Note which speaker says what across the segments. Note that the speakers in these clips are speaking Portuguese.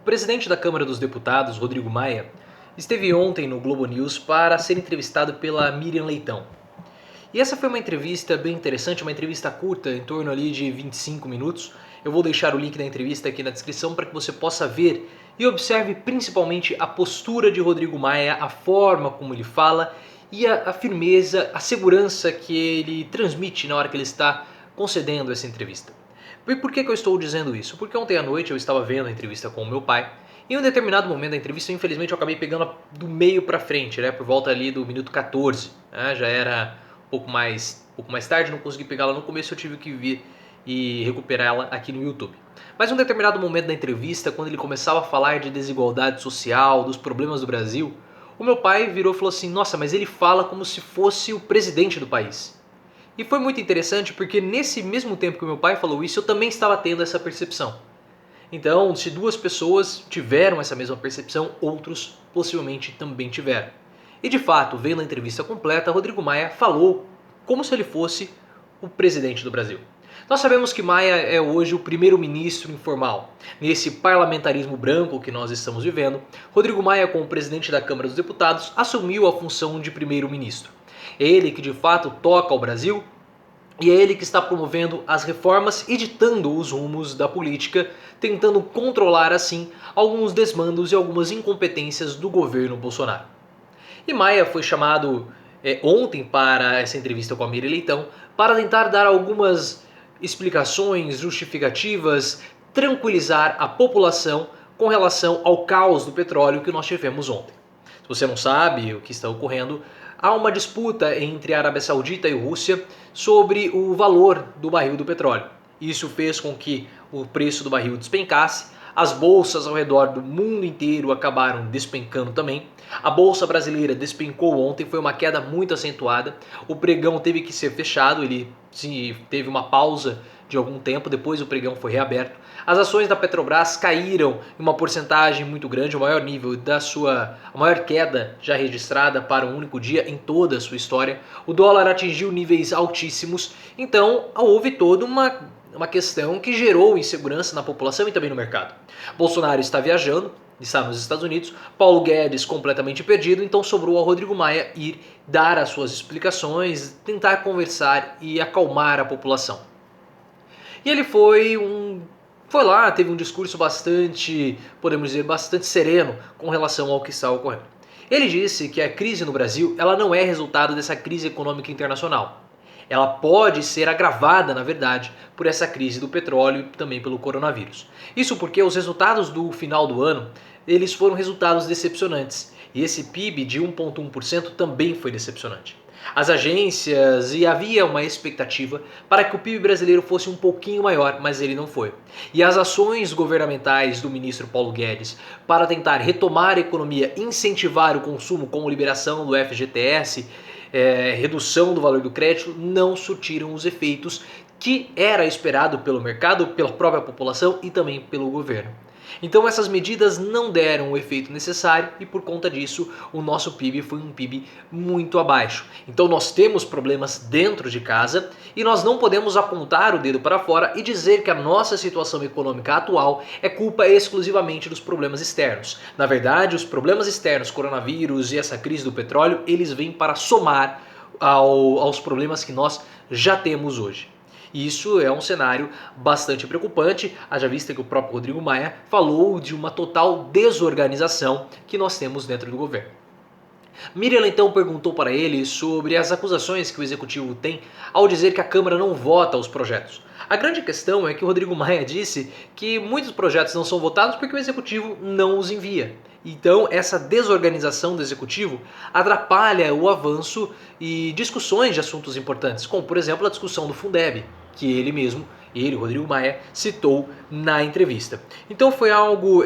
Speaker 1: presidente da Câmara dos Deputados, Rodrigo Maia, esteve ontem no Globo News para ser entrevistado pela Miriam Leitão. E essa foi uma entrevista bem interessante, uma entrevista curta, em torno ali de 25 minutos. Eu vou deixar o link da entrevista aqui na descrição para que você possa ver e observe principalmente a postura de Rodrigo Maia, a forma como ele fala e a firmeza, a segurança que ele transmite na hora que ele está concedendo essa entrevista. E por que eu estou dizendo isso? Porque ontem à noite eu estava vendo a entrevista com o meu pai e em um determinado momento da entrevista, infelizmente, eu acabei pegando do meio para frente, por volta ali do minuto 14. Já era um pouco mais tarde, não consegui pegá-la no começo, eu tive que vir e recuperá-la aqui no YouTube. Mas em um determinado momento da entrevista, quando ele começava a falar de desigualdade social, dos problemas do Brasil, o meu pai virou e falou assim: nossa, mas ele fala como se fosse o presidente do país. E foi muito interessante porque nesse mesmo tempo que o meu pai falou isso, eu também estava tendo essa percepção. Então, se duas pessoas tiveram essa mesma percepção, outros possivelmente também tiveram. E de fato, vendo a entrevista completa, Rodrigo Maia falou como se ele fosse o presidente do Brasil. Nós sabemos que Maia é hoje o primeiro-ministro informal. Nesse parlamentarismo branco que nós estamos vivendo, Rodrigo Maia, como presidente da Câmara dos Deputados, assumiu a função de primeiro-ministro. É ele que de fato toca o Brasil e é ele que está promovendo as reformas e ditando os rumos da política, tentando controlar assim alguns desmandos e algumas incompetências do governo Bolsonaro. E Maia foi chamado ontem para essa entrevista com a Miriam Leitão para tentar dar algumas explicações, justificativas, tranquilizar a população com relação ao caos do petróleo que nós tivemos ontem. Se você não sabe o que está ocorrendo, há uma disputa entre a Arábia Saudita e a Rússia sobre o valor do barril do petróleo. Isso fez com que o preço do barril despencasse, as bolsas ao redor do mundo inteiro acabaram despencando também. A bolsa brasileira despencou ontem, foi uma queda muito acentuada. O pregão teve que ser fechado, ele teve uma pausa de algum tempo, depois o pregão foi reaberto. As ações da Petrobras caíram em uma porcentagem muito grande, o maior nível a maior queda já registrada para um único dia em toda a sua história. O dólar atingiu níveis altíssimos, então houve toda uma questão que gerou insegurança na população e também no mercado. Bolsonaro está viajando, está nos Estados Unidos, Paulo Guedes completamente perdido, então sobrou ao Rodrigo Maia ir dar as suas explicações, tentar conversar e acalmar a população. E ele foi lá, teve um discurso bastante, podemos dizer, bastante sereno com relação ao que está ocorrendo. Ele disse que a crise no Brasil ela não é resultado dessa crise econômica internacional. Ela pode ser agravada, na verdade, por essa crise do petróleo e também pelo coronavírus. Isso porque os resultados do final do ano, eles foram resultados decepcionantes. E esse PIB de 1,1% também foi decepcionante. As agências e havia uma expectativa para que o PIB brasileiro fosse um pouquinho maior, mas ele não foi. E as ações governamentais do ministro Paulo Guedes para tentar retomar a economia, incentivar o consumo como liberação do FGTS, redução do valor do crédito, não surtiram os efeitos que era esperado pelo mercado, pela própria população e também pelo governo. Então essas medidas não deram o efeito necessário e por conta disso o nosso PIB foi um PIB muito abaixo. Então nós temos problemas dentro de casa e nós não podemos apontar o dedo para fora e dizer que a nossa situação econômica atual é culpa exclusivamente dos problemas externos. Na verdade, os problemas externos, coronavírus e essa crise do petróleo, eles vêm para somar aos problemas que nós já temos hoje. E isso é um cenário bastante preocupante, haja vista que o próprio Rodrigo Maia falou de uma total desorganização que nós temos dentro do governo. Miriam então perguntou para ele sobre as acusações que o executivo tem ao dizer que a Câmara não vota os projetos. A grande questão é que o Rodrigo Maia disse que muitos projetos não são votados porque o executivo não os envia. Então essa desorganização do executivo atrapalha o avanço e discussões de assuntos importantes, como por exemplo a discussão do Fundeb, que ele, Rodrigo Maia, citou na entrevista. Então foi algo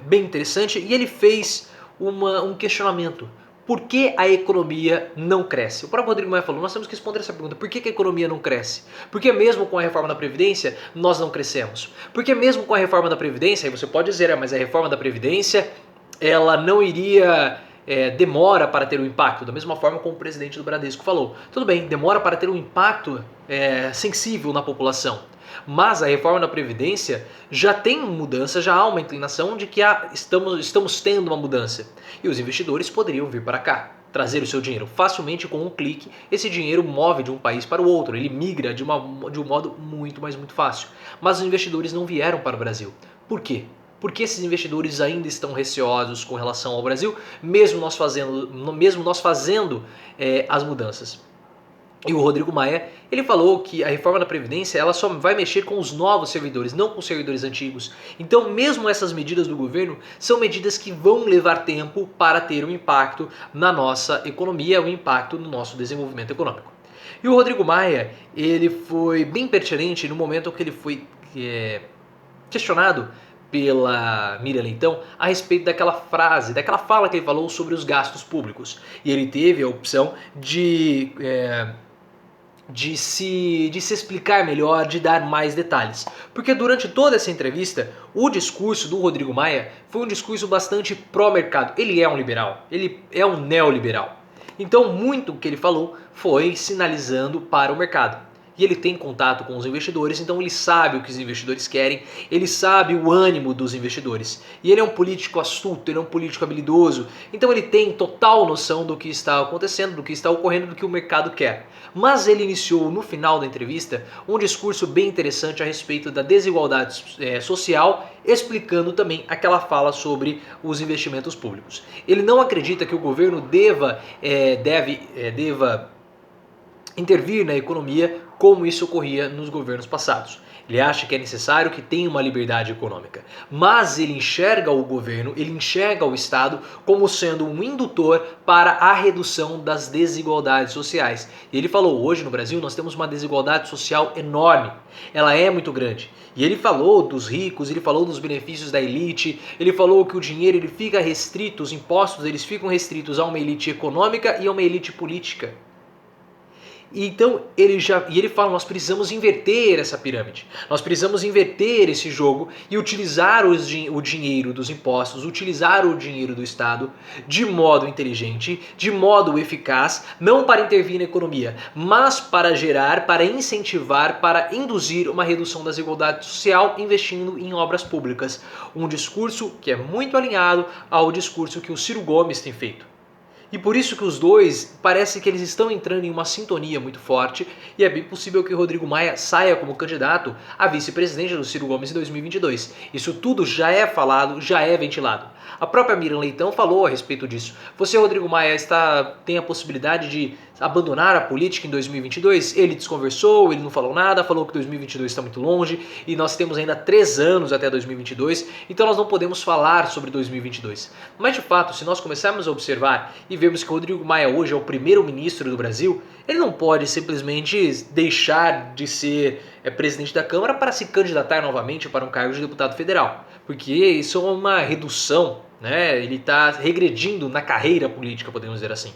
Speaker 1: bem interessante e ele fez um questionamento. Por que a economia não cresce? O próprio Rodrigo Maia falou, nós temos que responder essa pergunta. Por que a economia não cresce? Porque mesmo com a reforma da Previdência, nós não crescemos. Porque mesmo com a reforma da Previdência, aí você pode dizer, mas a reforma da Previdência, ela não iria... demora para ter um impacto, da mesma forma como o presidente do Bradesco falou. Tudo bem, demora para ter um impacto sensível na população. Mas a reforma da Previdência já tem mudança, já há uma inclinação de que estamos tendo uma mudança. E os investidores poderiam vir para cá, trazer o seu dinheiro facilmente com um clique. Esse dinheiro move de um país para o outro, ele migra de um modo muito, mas muito fácil. Mas os investidores não vieram para o Brasil. Por quê? Porque esses investidores ainda estão receosos com relação ao Brasil, mesmo nós fazendo as mudanças. E o Rodrigo Maia, ele falou que a reforma da Previdência ela só vai mexer com os novos servidores, não com os servidores antigos. Então, mesmo essas medidas do governo são medidas que vão levar tempo para ter um impacto na nossa economia, um impacto no nosso desenvolvimento econômico. E o Rodrigo Maia, ele foi bem pertinente no momento que ele foi questionado pela Miriam Leitão a respeito daquela frase, daquela fala que ele falou sobre os gastos públicos. E ele teve a opção de se explicar melhor, de dar mais detalhes. Porque durante toda essa entrevista, o discurso do Rodrigo Maia foi um discurso bastante pró-mercado. Ele é um liberal, ele é um neoliberal. Então, muito o que ele falou foi sinalizando para o mercado. E ele tem contato com os investidores, então ele sabe o que os investidores querem, ele sabe o ânimo dos investidores. E ele é um político astuto, ele é um político habilidoso, então ele tem total noção do que está acontecendo, do que está ocorrendo, do que o mercado quer. Mas ele iniciou no final da entrevista um discurso bem interessante a respeito da desigualdade social, explicando também aquela fala sobre os investimentos públicos. Ele não acredita que o governo deva intervir na economia como isso ocorria nos governos passados. Ele acha que é necessário que tenha uma liberdade econômica, mas ele enxerga o governo, ele enxerga o Estado como sendo um indutor para a redução das desigualdades sociais. E ele falou, hoje no Brasil nós temos uma desigualdade social enorme, ela é muito grande. E ele falou dos ricos, ele falou dos benefícios da elite, ele falou que o dinheiro ele fica restrito, os impostos eles ficam restritos a uma elite econômica e a uma elite política. Então ele fala, nós precisamos inverter essa pirâmide, nós precisamos inverter esse jogo e utilizar o dinheiro dos impostos, utilizar o dinheiro do Estado de modo inteligente, de modo eficaz, não para intervir na economia, mas para gerar, para incentivar, para induzir uma redução da desigualdade social investindo em obras públicas. Um discurso que é muito alinhado ao discurso que o Ciro Gomes tem feito. E por isso que os dois, parece que eles estão entrando em uma sintonia muito forte e é bem possível que o Rodrigo Maia saia como candidato a vice-presidente do Ciro Gomes em 2022. Isso tudo já é falado, já é ventilado. A própria Miriam Leitão falou a respeito disso. Você, Rodrigo Maia, tem a possibilidade de abandonar a política em 2022? Ele desconversou, ele não falou nada, falou que 2022 está muito longe e nós temos ainda 3 anos até 2022, então nós não podemos falar sobre 2022. Mas de fato, se nós começarmos a observar e vemos que o Rodrigo Maia hoje é o primeiro-ministro do Brasil, ele não pode simplesmente deixar de ser presidente da Câmara para se candidatar novamente para um cargo de deputado federal, porque isso é uma redução, né? Ele está regredindo na carreira política, podemos dizer assim.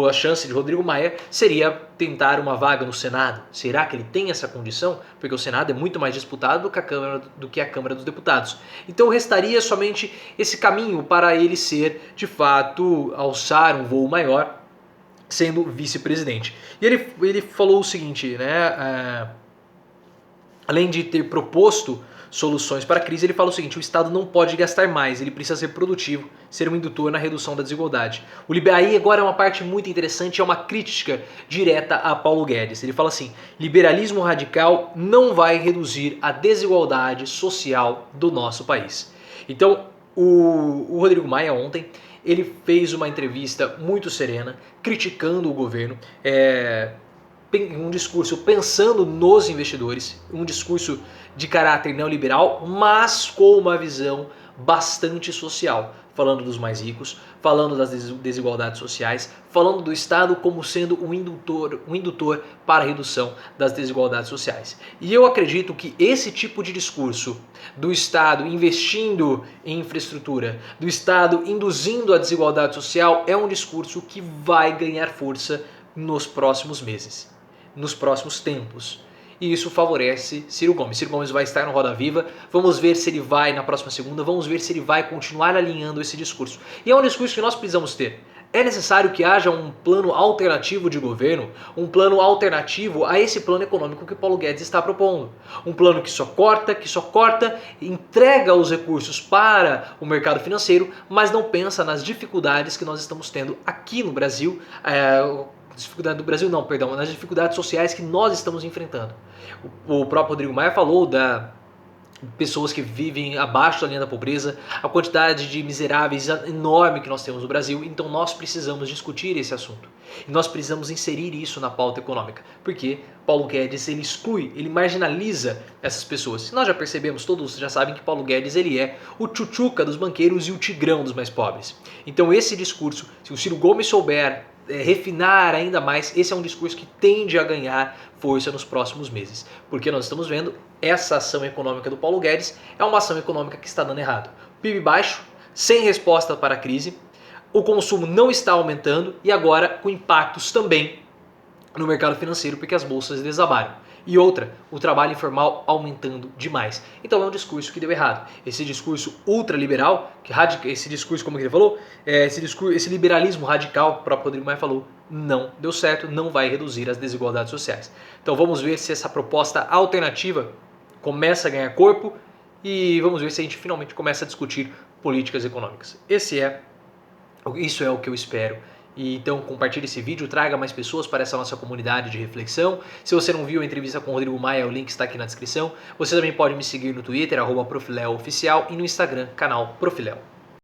Speaker 1: A chance de Rodrigo Maia seria tentar uma vaga no Senado. Será que ele tem essa condição? Porque o Senado é muito mais disputado do que a Câmara dos Deputados. Então restaria somente esse caminho para ele ser, de fato, alçar um voo maior, sendo vice-presidente. E ele falou o seguinte, né? Além de ter proposto soluções para a crise, ele fala o seguinte: o Estado não pode gastar mais, ele precisa ser produtivo, ser um indutor na redução da desigualdade. Aí agora é uma parte muito interessante, é uma crítica direta a Paulo Guedes. Ele fala assim: liberalismo radical não vai reduzir a desigualdade social do nosso país. Então, o Rodrigo Maia ontem, ele fez uma entrevista muito serena, criticando o governo, um discurso pensando nos investidores, um discurso de caráter neoliberal, mas com uma visão bastante social, falando dos mais ricos, falando das desigualdades sociais, falando do Estado como sendo um indutor para a redução das desigualdades sociais. E eu acredito que esse tipo de discurso do Estado investindo em infraestrutura, do Estado induzindo a desigualdade social, é um discurso que vai ganhar força nos próximos meses, nos próximos tempos. E isso favorece Ciro Gomes. Ciro Gomes vai estar no Roda Viva. Vamos ver se ele vai na próxima segunda. Vamos ver se ele vai continuar alinhando esse discurso. E é um discurso que nós precisamos ter. É necessário que haja um plano alternativo de governo, um plano alternativo a esse plano econômico que Paulo Guedes está propondo. Um plano que só corta, entrega os recursos para o mercado financeiro, mas não pensa nas dificuldades que nós estamos tendo aqui no Brasil, dificuldade do Brasil não, perdão, nas dificuldades sociais que nós estamos enfrentando. O próprio Rodrigo Maia falou da pessoas que vivem abaixo da linha da pobreza, a quantidade de miseráveis enorme que nós temos no Brasil, então nós precisamos discutir esse assunto. E nós precisamos inserir isso na pauta econômica, porque Paulo Guedes ele exclui, ele marginaliza essas pessoas. Nós já percebemos, todos já sabem que Paulo Guedes ele é o tchutchuca dos banqueiros e o tigrão dos mais pobres. Então esse discurso, se o Ciro Gomes souber refinar ainda mais, esse é um discurso que tende a ganhar força nos próximos meses, porque nós estamos vendo essa ação econômica do Paulo Guedes é uma ação econômica que está dando errado. PIB baixo, sem resposta para a crise, o consumo não está aumentando e agora com impactos também no mercado financeiro porque as bolsas desabaram. E outra, o trabalho informal aumentando demais. Então é um discurso que deu errado. Esse discurso ultraliberal, esse discurso, como que ele falou, esse liberalismo radical, o próprio Rodrigo Maia falou, não deu certo, não vai reduzir as desigualdades sociais. Então vamos ver se essa proposta alternativa começa a ganhar corpo e vamos ver se a gente finalmente começa a discutir políticas econômicas. Isso é o que eu espero. E então compartilhe esse vídeo, traga mais pessoas para essa nossa comunidade de reflexão. Se você não viu a entrevista com o Rodrigo Maia, o link está aqui na descrição. Você também pode me seguir no Twitter, @profileooficial, e no Instagram, canal Profiléo.